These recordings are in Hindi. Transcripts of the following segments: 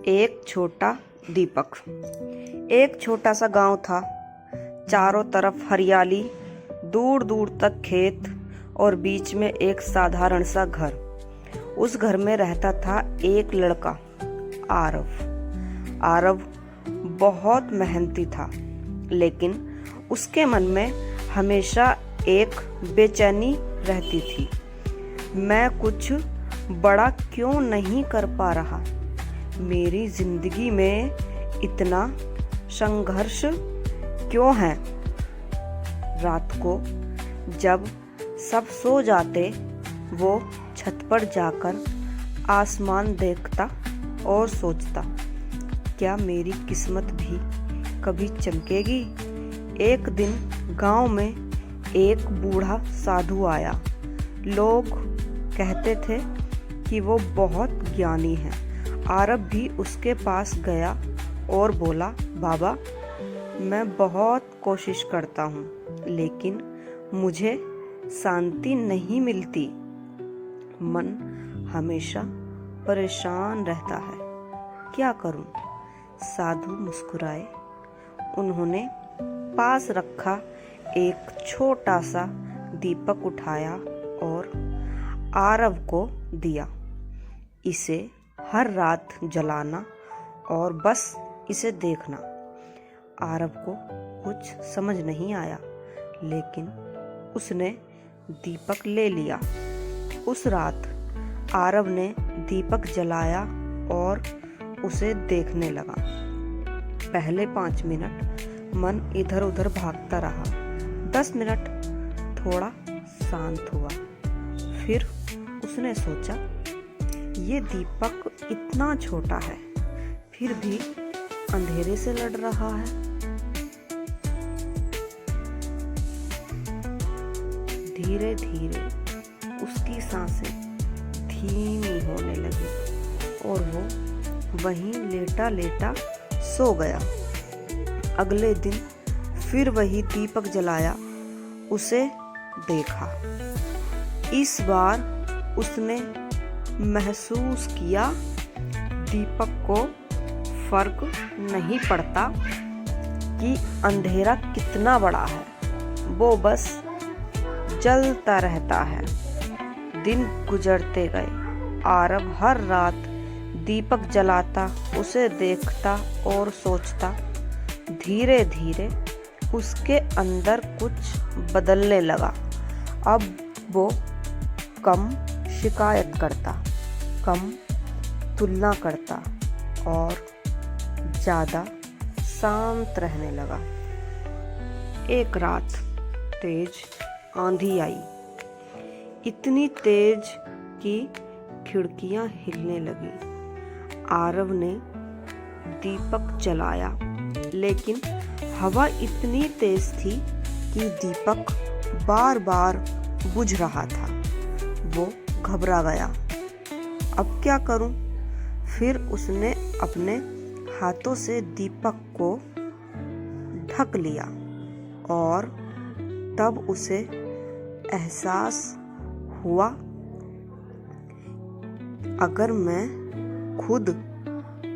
एक छोटा दीपक। एक छोटा सा गांव था। चारों तरफ हरियाली, दूर दूर तक खेत और बीच में एक साधारण सा घर। उस घर में रहता था एक लड़का, आरव। आरव बहुत मेहनती था, लेकिन उसके मन में हमेशा एक बेचैनी रहती थी। मैं कुछ बड़ा क्यों नहीं कर पा रहा? मेरी जिंदगी में इतना संघर्ष क्यों है? रात को जब सब सो जाते, वो छत पर जाकर आसमान देखता और सोचता, क्या मेरी किस्मत भी कभी चमकेगी? एक दिन गांव में एक बूढ़ा साधु आया। लोग कहते थे कि वो बहुत ज्ञानी है। आरव भी उसके पास गया और बोला, बाबा, मैं बहुत कोशिश करता हूँ, लेकिन मुझे शांति नहीं मिलती। मन हमेशा परेशान रहता है, क्या करूं? साधु मुस्कुराए। उन्होंने पास रखा एक छोटा सा दीपक उठाया और आरव को दिया। इसे हर रात जलाना और बस इसे देखना। आरव को कुछ समझ नहीं आया, लेकिन उसने दीपक ले लिया। उस रात आरव ने दीपक जलाया और उसे देखने लगा। पहले 5 मिनट मन इधर उधर भागता रहा। 10 मिनट थोड़ा शांत हुआ। फिर उसने सोचा, ये दीपक इतना छोटा है, फिर भी अंधेरे से लड़ रहा है। धीरे धीरे उसकी सांसें धीमी होने लगी और वो वहीं लेटा लेटा सो गया। अगले दिन फिर वही दीपक जलाया, उसे देखा। इस बार उसने महसूस किया दीपक को फर्क नहीं पड़ता कि अंधेरा कितना बड़ा है, वो बस जलता रहता है। दिन गुजरते गए। आरव हर रात दीपक जलाता, उसे देखता और सोचता। धीरे धीरे उसके अंदर कुछ बदलने लगा। अब वो कम शिकायत करता, कम तुलना करता और ज़्यादा शांत रहने लगा। एक रात तेज आंधी आई, इतनी तेज कि खिड़कियां हिलने लगी। आरव ने दीपक जलाया, लेकिन हवा इतनी तेज थी कि दीपक बार बार बुझ रहा था। वो घबरा गया। अब क्या करूं? फिर उसने अपने हाथों से दीपक को ढक लिया और तब उसे एहसास हुआ, अगर मैं खुद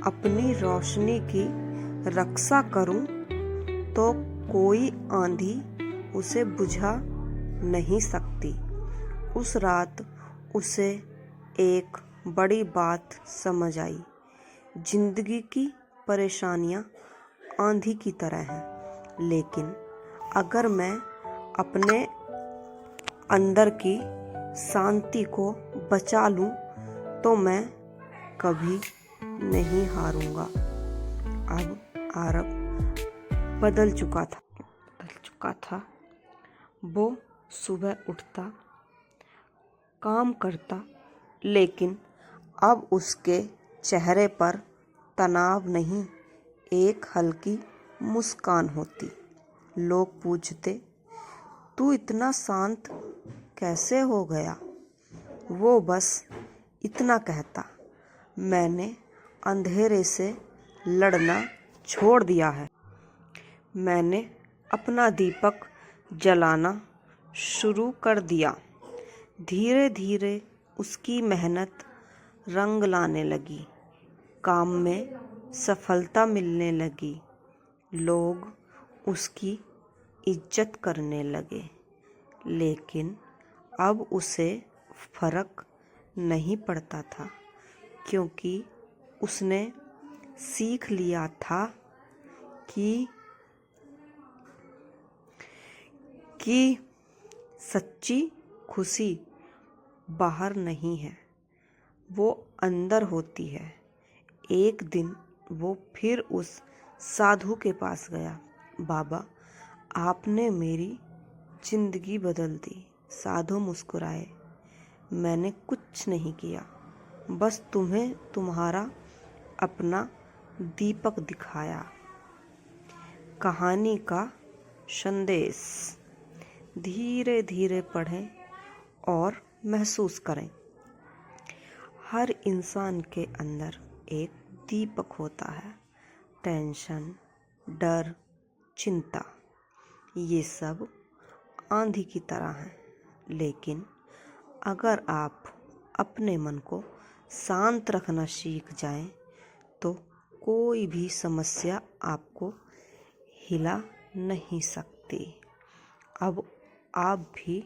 अपनी रोशनी की रक्षा करूं तो कोई आंधी उसे बुझा नहीं सकती। उस रात उसे एक बड़ी बात समझ आई। जिंदगी की परेशानियां आंधी की तरह हैं, लेकिन अगर मैं अपने अंदर की शांति को बचा लूं तो मैं कभी नहीं हारूंगा। अब आरव बदल चुका था। वो सुबह उठता, काम करता, लेकिन अब उसके चेहरे पर तनाव नहीं, एक हल्की मुस्कान होती। लोग पूछते, तू इतना शांत कैसे हो गया? वो बस इतना कहता, मैंने अंधेरे से लड़ना छोड़ दिया है। मैंने अपना दीपक जलाना शुरू कर दिया। धीरे धीरे उसकी मेहनत रंग लाने लगी। काम में सफलता मिलने लगी। लोग उसकी इज्जत करने लगे, लेकिन अब उसे फर्क नहीं पड़ता था, क्योंकि उसने सीख लिया था कि सच्ची खुशी बाहर नहीं है, वो अंदर होती है। एक दिन वो फिर उस साधु के पास गया। बाबा, आपने मेरी जिंदगी बदल दी। साधु मुस्कुराए। मैंने कुछ नहीं किया, बस तुम्हें तुम्हारा अपना दीपक दिखाया। कहानी का संदेश। धीरे धीरे पढ़ें और महसूस करें। हर इंसान के अंदर एक दीपक होता है। टेंशन, डर, चिंता, ये सब आंधी की तरह हैं, लेकिन अगर आप अपने मन को शांत रखना सीख जाएं, तो कोई भी समस्या आपको हिला नहीं सकती। अब आप भी